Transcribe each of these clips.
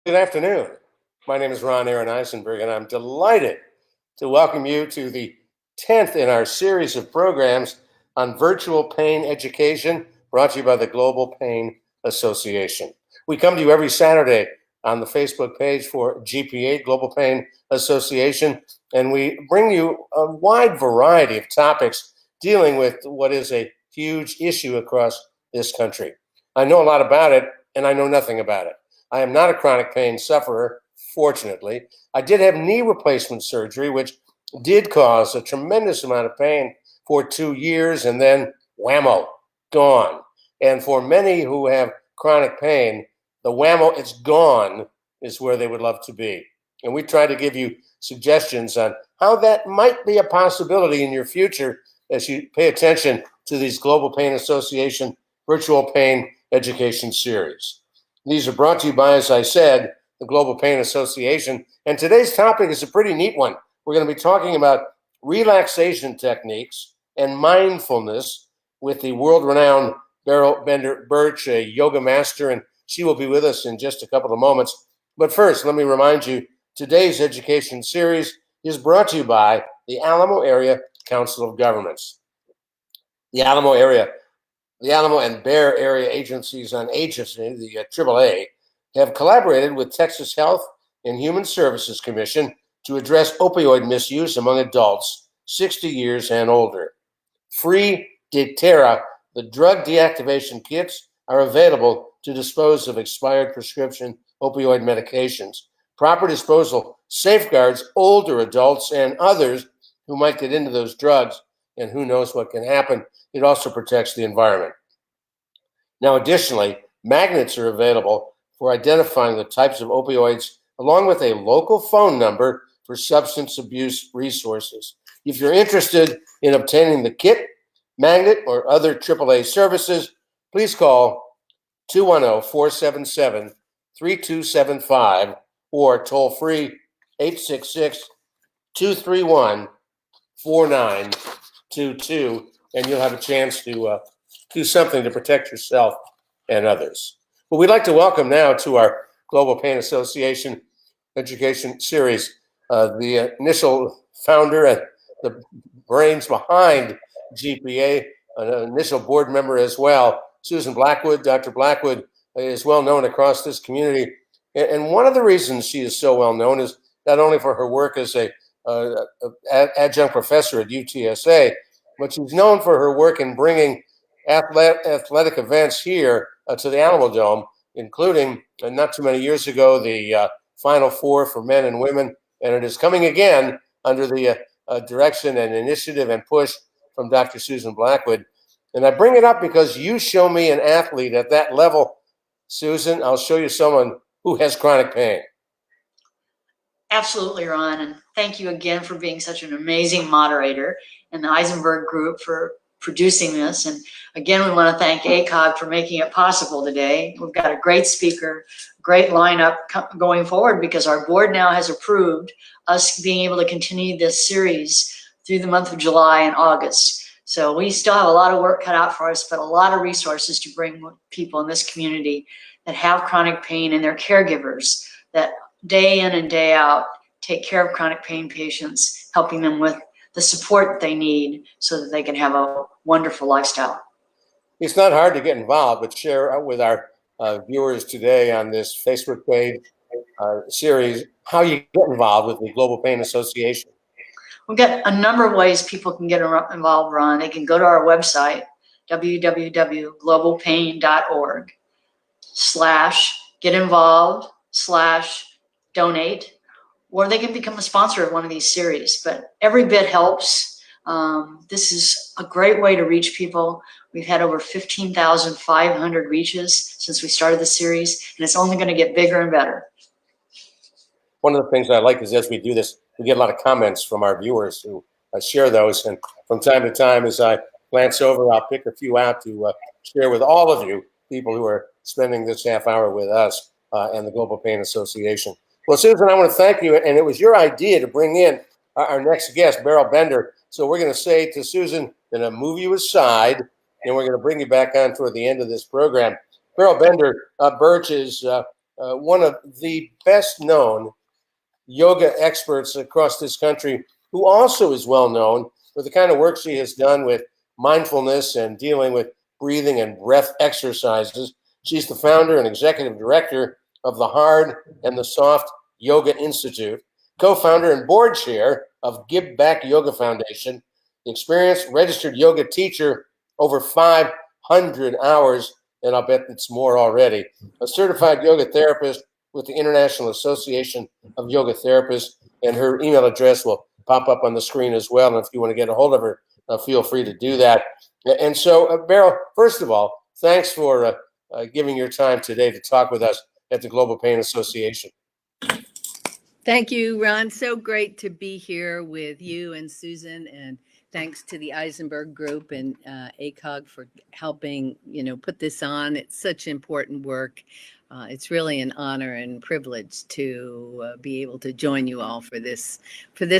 Good afternoon. My name is Ron Aaron Eisenberg, and I'm delighted to welcome you to the 10th in our series of programs on virtual pain education brought to you by the Global Pain Association. We come to you every Saturday on the Facebook page for GPA, Global Pain Association, and we bring you a wide variety of topics dealing with what is a huge issue across this country. I know a lot about it, and I know nothing about it. I am not a chronic pain sufferer, fortunately. I did have knee replacement surgery, which did cause a tremendous amount of pain for 2 years, and then whammo, gone. And for many who have chronic pain, the whammo, it's gone, is where they would love to be. And we try to give you suggestions on how that might be a possibility in your future as you pay attention to these Global Pain Association virtual pain education series. These are brought to you by, as I said, the Global Pain Association. And today's topic is a pretty neat one. We're going to be talking about relaxation techniques and mindfulness with the world-renowned Beryl Bender Birch, a yoga master, and she will be with us in just a couple of moments. But first, let me remind you, today's education series is brought to you by the Alamo Area Council of Governments. The Alamo and Bear Area Agencies on Agency, the AAA, have collaborated with Texas Health and Human Services Commission to address opioid misuse among adults 60 years and older. Free Deterra, the drug deactivation kits, are available to dispose of expired prescription opioid medications. Proper disposal safeguards older adults and others who might get into those drugs, and who knows what can happen. It also protects the environment. Now, additionally, magnets are available for identifying the types of opioids, along with a local phone number for substance abuse resources. If you're interested in obtaining the kit, magnet, or other AAA services, please call 210-477-3275 or toll free 866-231-4922, and you'll have a chance to do something to protect yourself and others. But we'd like to welcome now to our Global Pain Association education series the initial founder and the brains behind GPA, an initial board member as well, Susan Blackwood. Dr. Blackwood is well known across this community. And one of the reasons she is so well known is not only for her work as a adjunct professor at UTSA, but she's known for her work in bringing athletic events here to the Alamo Dome, including not too many years ago, the Final Four for men and women. And it is coming again under the direction and initiative and push from Dr. Susan Blackwood. And I bring it up because you show me an athlete at that level, Susan. I'll show you someone who has chronic pain. Absolutely, Ron. And thank you again for being such an amazing moderator and the Eisenberg Group for producing this. And again, we want to thank ACOG for making it possible today. We've got a great speaker, great lineup going forward, because our board now has approved us being able to continue this series through the month of July and August. So we still have a lot of work cut out for us, but a lot of resources to bring people in this community that have chronic pain and their caregivers that day in and day out take care of chronic pain patients, helping them with the support they need so that they can have a wonderful lifestyle. It's not hard to get involved, but share with our viewers today on this Facebook page series how you get involved with the Global Pain Association. We've got a number of ways people can get involved, Ron. They can go to our website, www.globalpain.org/get involved/donate, or they can become a sponsor of one of these series. But every bit helps. This is a great way to reach people. We've had over 15,500 reaches since we started the series, and it's only going to get bigger and better. One of the things I like is as we do this, we get a lot of comments from our viewers who share those. And from time to time, as I glance over, I'll pick a few out to share with all of you, people who are spending this half hour with us and the Global Pain Association. Well, Susan, I want to thank you. And it was your idea to bring in our next guest, Beryl Bender. So we're going to say to Susan, going to move you aside, and we're going to bring you back on toward the end of this program. Beryl Bender Birch is one of the best known yoga experts across this country, who also is well known for the kind of work she has done with mindfulness and dealing with breathing and breath exercises. She's the founder and executive director of the Hard and the Soft Yoga Institute, co-founder and board chair of Give Back Yoga Foundation, the experienced registered yoga teacher, over 500 hours, and I'll bet it's more already, a certified yoga therapist with the International Association of Yoga Therapists, and her email address will pop up on the screen as well. And if you want to get a hold of her, feel free to do that. And so, Beryl, first of all, thanks for giving your time today to talk with us at the Global Pain Association. Thank you, Ron. So great to be here with you and Susan, and thanks to the Eisenberg Group and ACOG for helping, put this on. It's such important work. It's really an honor and privilege to be able to join you all for this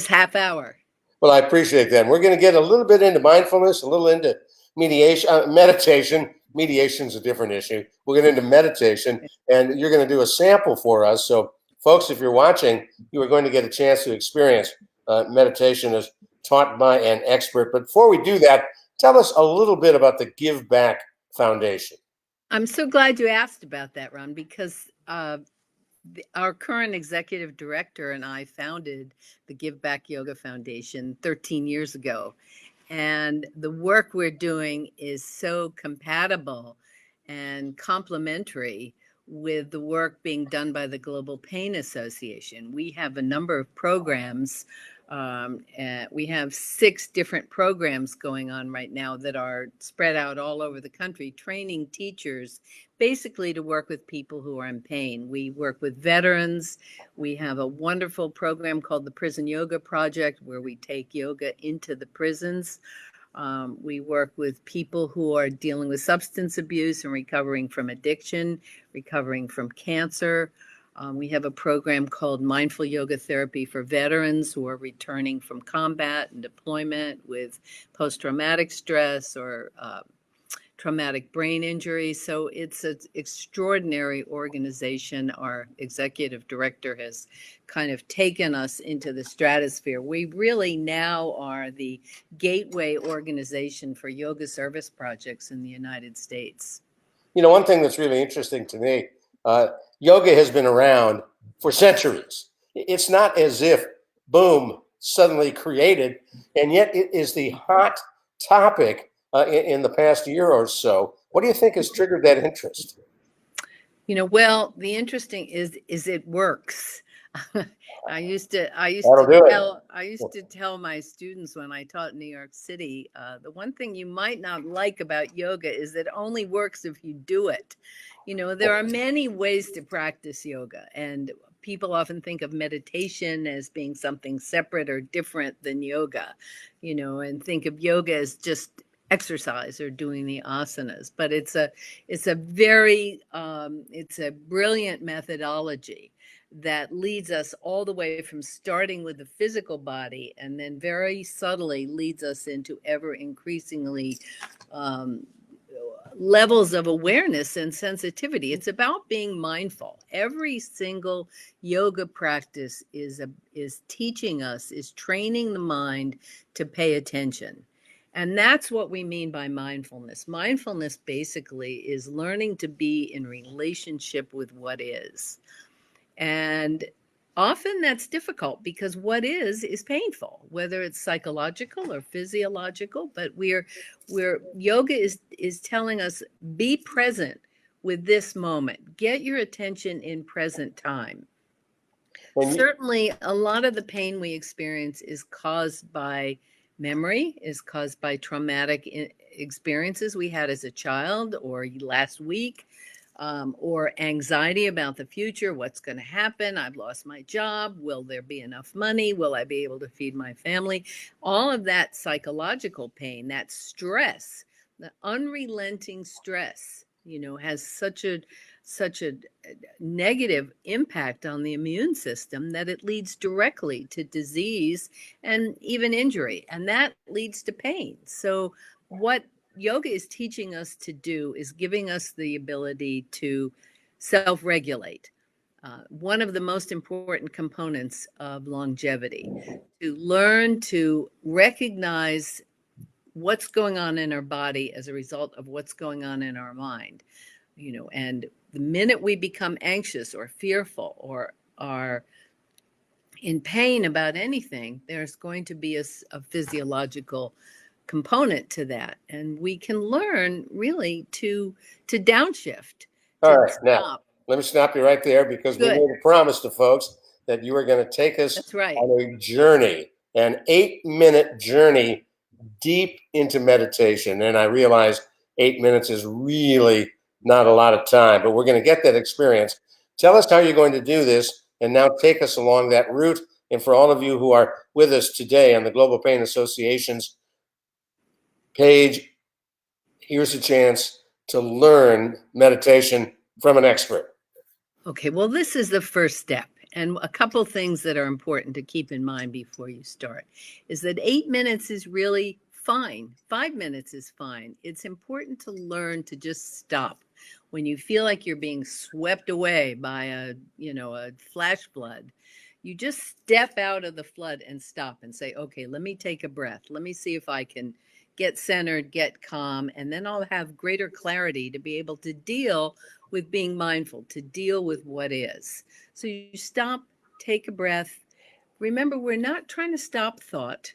half hour. Well, I appreciate that. We're going to get a little bit into mindfulness, a little into meditation. Mediation's a different issue. We'll get into meditation, and you're going to do a sample for us. So, folks, if you're watching, you are going to get a chance to experience meditation as taught by an expert. But before we do that, tell us a little bit about the Give Back Foundation. I'm so glad you asked about that, Ron, because our current executive director and I founded the Give Back Yoga Foundation 13 years ago. And the work we're doing is so compatible and complementary with the work being done by the Global Pain Association. We have a number of programs. We have 6 different programs going on right now that are spread out all over the country, training teachers basically to work with people who are in pain. We work with veterans. We have a wonderful program called the Prison Yoga Project, where we take yoga into the prisons. We work with people who are dealing with substance abuse and recovering from addiction, recovering from cancer. We have a program called Mindful Yoga Therapy for veterans who are returning from combat and deployment with post-traumatic stress or traumatic brain injury. So it's an extraordinary organization. Our executive director has kind of taken us into the stratosphere. We really now are the gateway organization for yoga service projects in the United States. One thing that's really interesting to me, yoga has been around for centuries. It's not as if, boom, suddenly created, and yet it is the hot topic in the past year or so. What do you think has triggered that interest? Well, the interesting is it works. I used to tell my students when I taught in New York City, the one thing you might not like about yoga is that it only works if you do it. There are many ways to practice yoga, and people often think of meditation as being something separate or different than yoga, and think of yoga as just exercise or doing the asanas, but it's a brilliant methodology that leads us all the way from starting with the physical body and then very subtly leads us into ever increasingly levels of awareness and sensitivity. It's about being mindful. Every single yoga practice is teaching us, is training the mind to pay attention. And that's what we mean by mindfulness. Mindfulness basically is learning to be in relationship with what is. And often that's difficult because what is painful, whether it's psychological or physiological. But yoga is telling us, be present with this moment. Get your attention in present time. Certainly, a lot of the pain we experience is caused by memory, is caused by traumatic experiences we had as a child or last week, or anxiety about the future. What's going to happen? I've lost my job. Will there be enough money? Will I be able to feed my family? All of that psychological pain, that stress, the unrelenting stress, has such a negative impact on the immune system that it leads directly to disease and even injury, and that leads to pain. So what yoga is teaching us to do is giving us the ability to self-regulate. One of the most important components of longevity, to learn to recognize what's going on in our body as a result of what's going on in our mind. And the minute we become anxious or fearful or are in pain about anything, there's going to be a physiological component to that, and we can learn really to downshift, All to right, now stop. let me stop you right there because we Good. made a promise to folks that you were going to take us That's right. on a journey, an 8-minute journey deep into meditation. And I realize 8 minutes is really not a lot of time, but we're going to get that experience. Tell us how you're going to do this, and now take us along that route. And for all of you who are with us today on the Global Pain Association's page, here's a chance to learn meditation from an expert. Okay, well, this is the first step. And a couple things that are important to keep in mind before you start is that 8 minutes is really fine. 5 minutes is fine. It's important to learn to just stop. When you feel like you're being swept away by a flash flood, you just step out of the flood and stop and say, okay, let me take a breath. Let me see if I can get centered, get calm, and then I'll have greater clarity to be able to deal with being mindful, to deal with what is. So you stop, take a breath. Remember, we're not trying to stop thought.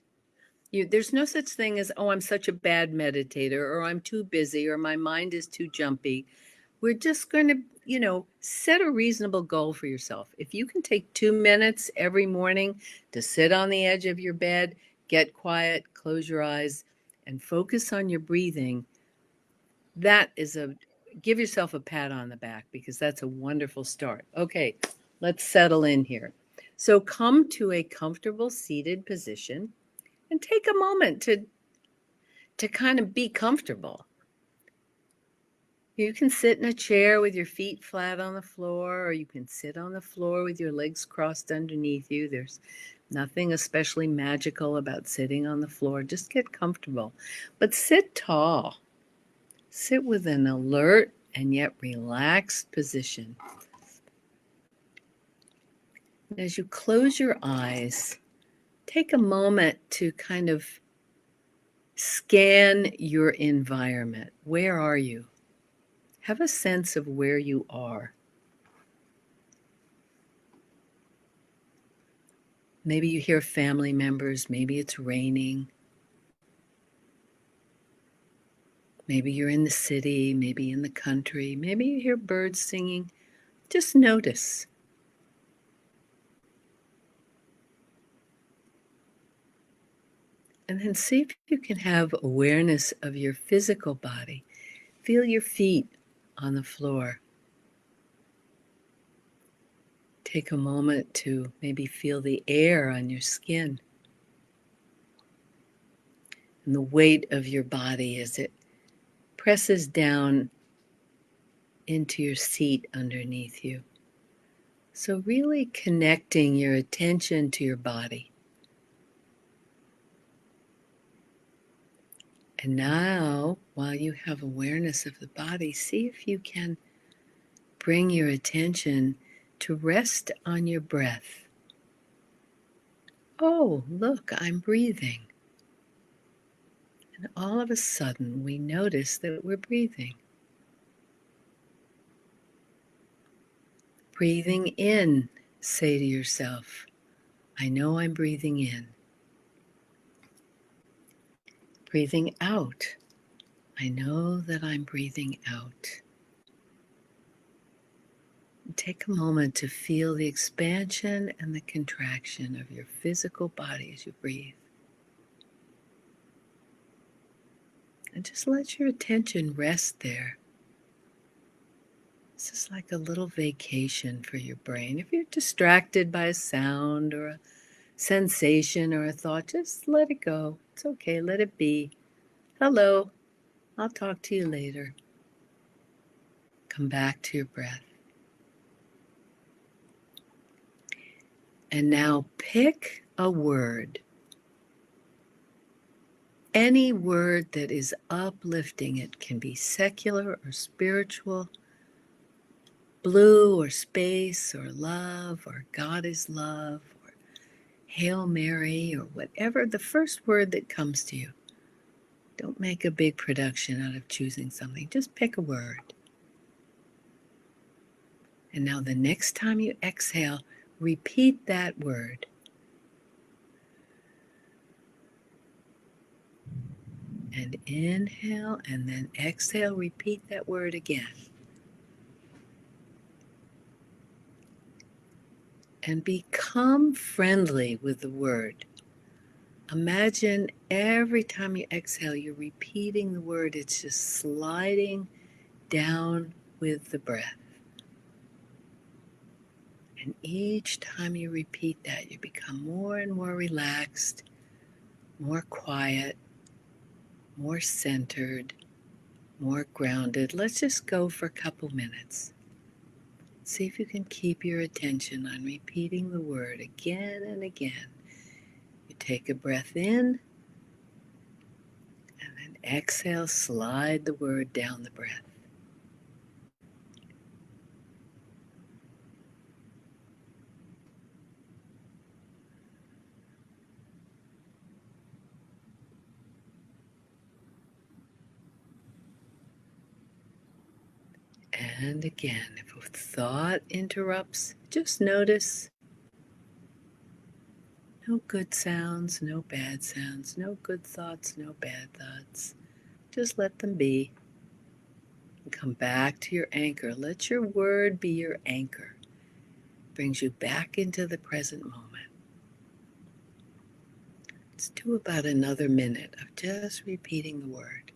There's no such thing as, oh, I'm such a bad meditator, or I'm too busy, or my mind is too jumpy. We're just going to, set a reasonable goal for yourself. If you can take 2 minutes every morning to sit on the edge of your bed, get quiet, close your eyes, and focus on your breathing, give yourself a pat on the back, because that's a wonderful start. Okay, let's settle in here. So come to a comfortable seated position and take a moment to kind of be comfortable. You can sit in a chair with your feet flat on the floor, or you can sit on the floor with your legs crossed underneath you. There's nothing especially magical about sitting on the floor. Just get comfortable, but sit tall. Sit with an alert and yet relaxed position. As you close your eyes, take a moment to kind of scan your environment. Where are you? Have a sense of where you are. Maybe you hear family members, maybe it's raining. Maybe you're in the city, maybe in the country, maybe you hear birds singing. Just notice. And then see if you can have awareness of your physical body. Feel your feet on the floor. Take a moment to maybe feel the air on your skin and the weight of your body as it presses down into your seat underneath you. So really connecting your attention to your body. And now, while you have awareness of the body, see if you can bring your attention to rest on your breath. Oh, look, I'm breathing. And all of a sudden, we notice that we're breathing. Breathing in, say to yourself, I know I'm breathing in. Breathing out, I know that I'm breathing out. Take a moment to feel the expansion and the contraction of your physical body as you breathe. And just let your attention rest there. This is like a little vacation for your brain. If you're distracted by a sound or a sensation or a thought, just let it go. It's okay, let it be. Hello, I'll talk to you later. Come back to your breath. And now pick a word. Any word that is uplifting. It can be secular or spiritual. blue or space or love or God is love or Hail Mary or whatever, the first word that comes to you. Don't make a big production out of choosing something. Just pick a word. And now the next time you exhale, repeat that word. And inhale and then exhale, repeat that word again. And become friendly with the word. Imagine every time you exhale, you're repeating the word. It's just sliding down with the breath. And each time you repeat that, you become more and more relaxed, more quiet, more centered, more grounded. Let's just go for a couple minutes. See if you can keep your attention on repeating the word again and again. You take a breath in, and then exhale, slide the word down the breath. And again, if a thought interrupts, just notice. No good sounds, no bad sounds, no good thoughts, no bad thoughts. Just let them be. And come back to your anchor. Let your word be your anchor. It brings you back into the present moment. Let's do about another minute of just repeating the word,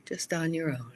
just on your own.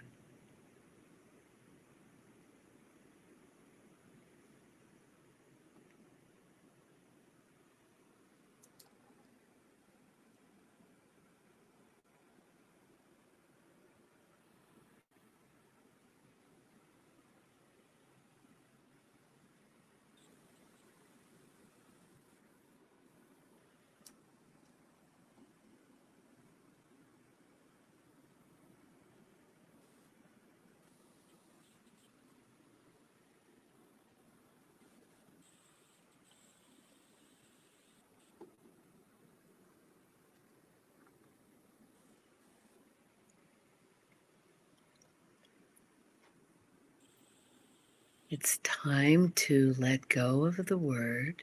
It's time to let go of the word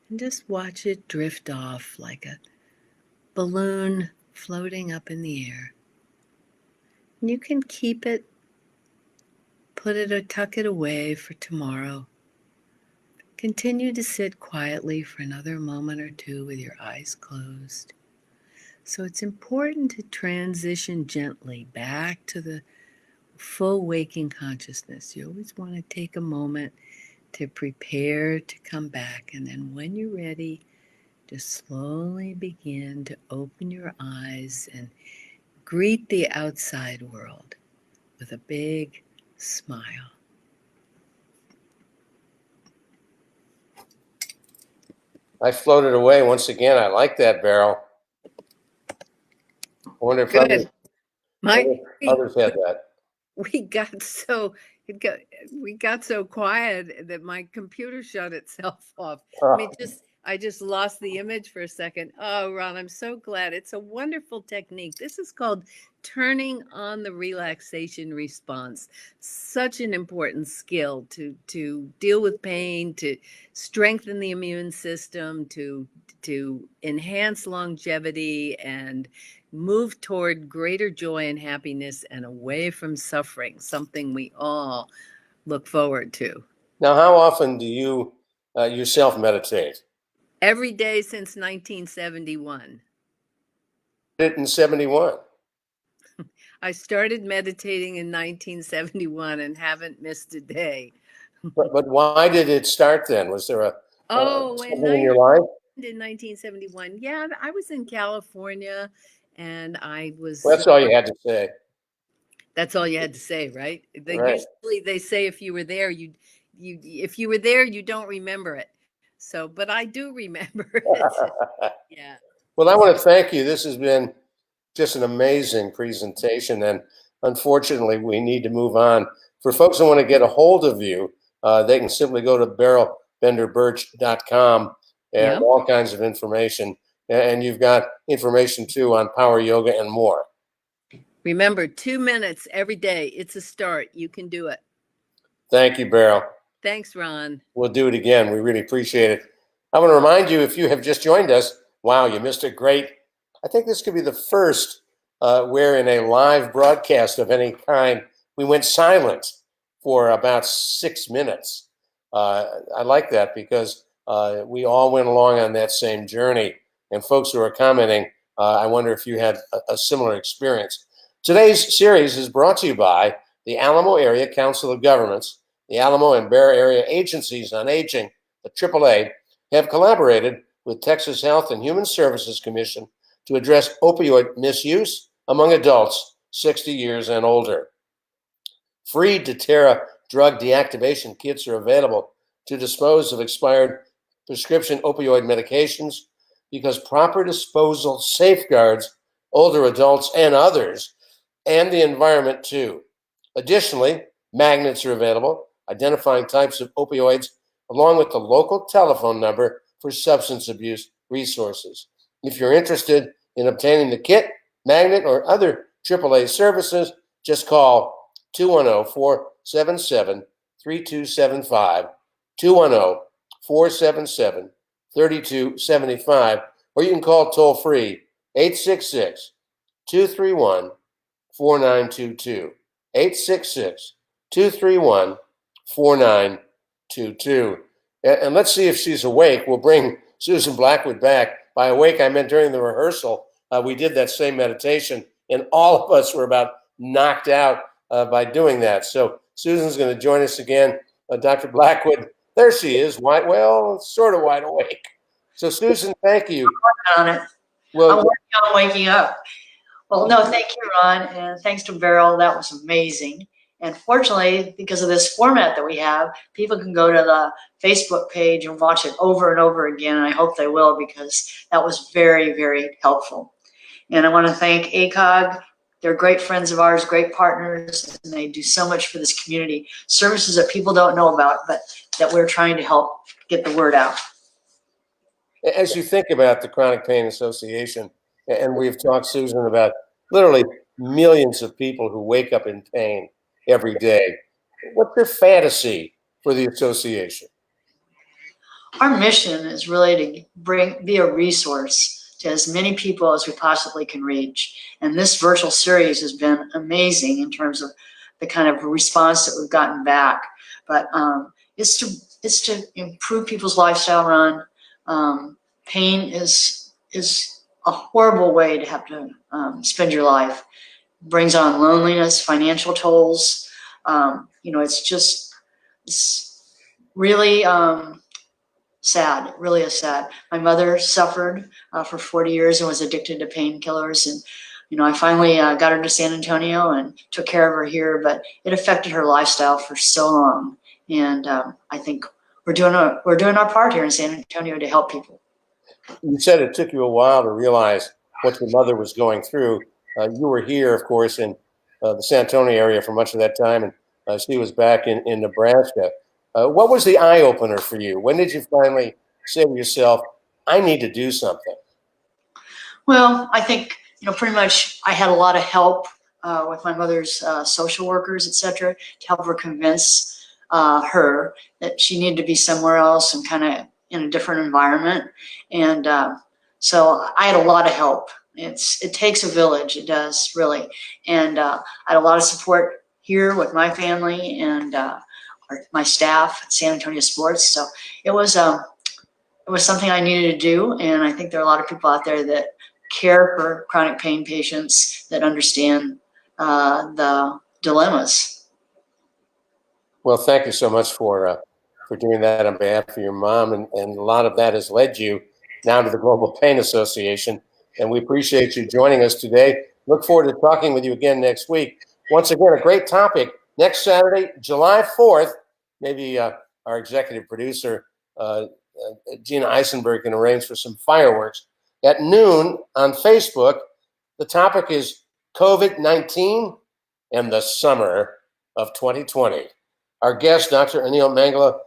and just watch it drift off like a balloon floating up in the air. And you can keep it, put it or tuck it away for tomorrow. Continue to sit quietly for another moment or two with your eyes closed. So it's important to transition gently back to the full waking consciousness. You always want to take a moment to prepare to come back. And then when you're ready, just slowly begin to open your eyes and greet the outside world with a big smile. I floated away once again. I like that, Beryl. I wonder if Good. others had that. We got so we got so quiet that my computer shut itself off. I just lost the image for a second. Oh, Ron, I'm so glad. It's a wonderful technique. This is called turning on the relaxation response. Such an important skill to deal with pain, to strengthen the immune system, to enhance longevity and move toward greater joy and happiness and away from suffering, something we all look forward to. Now, how often do you yourself meditate? Every day since 1971. Did it in 71. I started meditating in 1971 and haven't missed a day. But why did it start then? Was there something in your life? In 1971. Yeah, I was in California and I was. Well, that's all you had to say. That's all you had to say, right? Right. Usually they say if you were there, if you were there, you don't remember it. So, but I do remember it. Yeah. Well, I want to thank you. This has been just an amazing presentation, and unfortunately, we need to move on For folks who want to get a hold of you, they can simply go to berylbenderbirch.com and all kinds of information. And you've got information too on power yoga and more. Remember, 2 minutes every day. It's a start. You can do it. Thank you, Beryl. Thanks, Ron. We'll do it again. We really appreciate it. I want to remind you, if you have just joined us, wow, you missed a great, I think this could be the first where in a live broadcast of any kind, we went silent for about 6 minutes. I like that because we all went along on that same journey. And folks who are commenting, I wonder if you had a similar experience. Today's series is brought to you by the Alamo Area Council of Governments. The Alamo and Bear Area Agencies on Aging, the AAA, have collaborated with Texas Health and Human Services Commission to address opioid misuse among adults 60 years and older. Free doTERRA drug deactivation kits are available to dispose of expired prescription opioid medications because proper disposal safeguards older adults and others and the environment too. Additionally, magnets are available identifying types of opioids along with the local telephone number for substance abuse resources. If you're interested in obtaining the kit, magnet, or other AAA services, just call 210-477-3275, 210-477-3275, or you can call toll-free 866-231-4922, 866-231-4922. And let's see if she's awake. We'll bring Susan Blackwood back. By awake, I meant during the rehearsal. We did that same meditation, and all of us were about knocked out by doing that. So Susan's going to join us again. Dr. Blackwood, there she is, sort of wide awake. So Susan, thank you. I'm working on it. Well, I'm working on waking up. Well, no, thank you, Ron, and thanks to Beryl. That was amazing. And fortunately, because of this format that we have, people can go to the Facebook page and watch it over and over again. And I hope they will, because that was very, very helpful. And I want to thank ACOG. They're great friends of ours, great partners, and they do so much for this community. Services that people don't know about, but that we're trying to help get the word out. as you think about the Chronic Pain Association, and we've talked, Susan, about literally millions of people who wake up in pain every day, what's your fantasy for the association? Our mission is really to be a resource to as many people as we possibly can reach. And this virtual series has been amazing in terms of the kind of response that we've gotten back. But it's to improve people's lifestyle, Ron. Pain is a horrible way to have to spend your life. It brings on loneliness, financial tolls. It's really sad. It really is sad. My mother suffered for 40 years and was addicted to painkillers. And, I finally got her to San Antonio and took care of her here, but it affected her lifestyle for so long. And I think we're doing our part here in San Antonio to help people. You said it took you a while to realize what your mother was going through. You were here, of course, in the San Antonio area for much of that time, and she was back in Nebraska. What was the eye-opener for you? When did you finally say to yourself, I need to do something? Well, I think, pretty much I had a lot of help with my mother's social workers, et cetera, to help her convince her that she needed to be somewhere else and kind of in a different environment. And so I had a lot of help. It takes a village, it does, really. And I had a lot of support here with my family and my staff at San Antonio Sports. So it was something I needed to do. And I think there are a lot of people out there that care for chronic pain patients that understand the dilemmas. Well, thank you so much for doing that on behalf of your mom. And a lot of that has led you now to the Global Pain Association. And we appreciate you joining us today. Look forward to talking with you again next week. Once again, a great topic. Next Saturday, July 4th, maybe our executive producer, Gina Eisenberg, can arrange for some fireworks at noon on Facebook. The topic is COVID-19 and the summer of 2020. Our guest, Dr. Anil Mangala,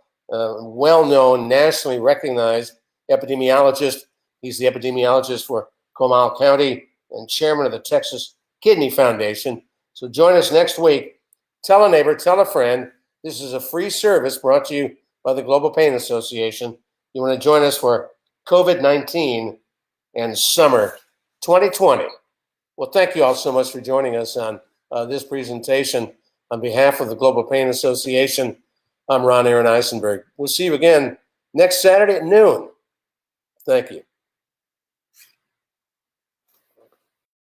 well-known, nationally recognized epidemiologist. He's the epidemiologist for Comal County and chairman of the Texas Kidney Foundation. So join us next week. Tell a neighbor, tell a friend. This is a free service brought to you by the Global Pain Association. You want to join us for COVID-19 and summer 2020. Well, thank you all so much for joining us on this presentation. On behalf of the Global Pain Association, I'm Ron Aaron Eisenberg. We'll see you again next Saturday at noon. Thank you.